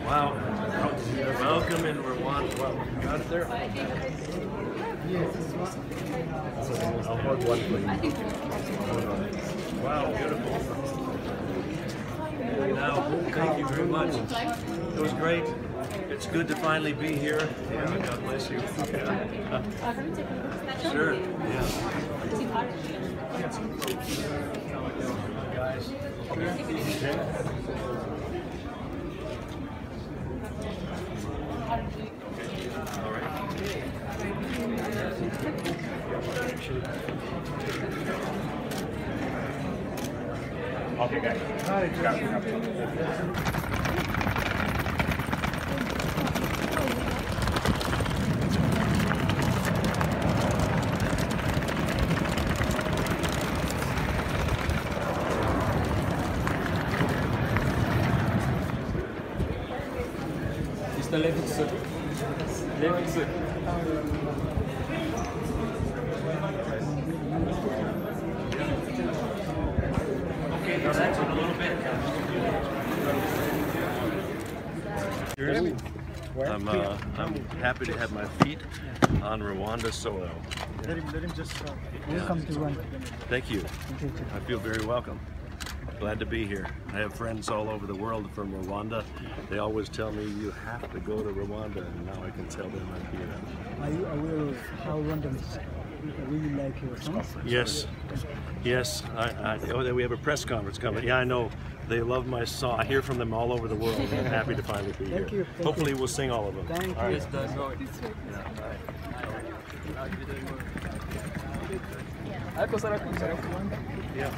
Wow. Welcome in Rwanda. Wow, you got it there? I'll hold one for you. Wow, beautiful. Now, thank you very much. It was great. It's good to finally be here. Yeah, God bless you. Yeah. Sure. Yeah. Guys. All right. Okay, guys. Got it. İşte Levitsi. Okay, that's it a little bit. I'm happy to have my feet on Rwanda soil. Let him just welcome to Rwanda. Thank you. I feel very welcome. Glad to be here. I have friends all over the world from Rwanda. They always tell me you have to go to Rwanda, and now I can tell them I'm here. Are you aware of how Rwandans really like your songs? Yes, yes. We have a press conference coming. Yeah, I know. They love my song. I hear from them all over the world. And I'm happy to finally be here. Thank you. Hopefully, we'll sing all of them. Thank you. All right. Yeah.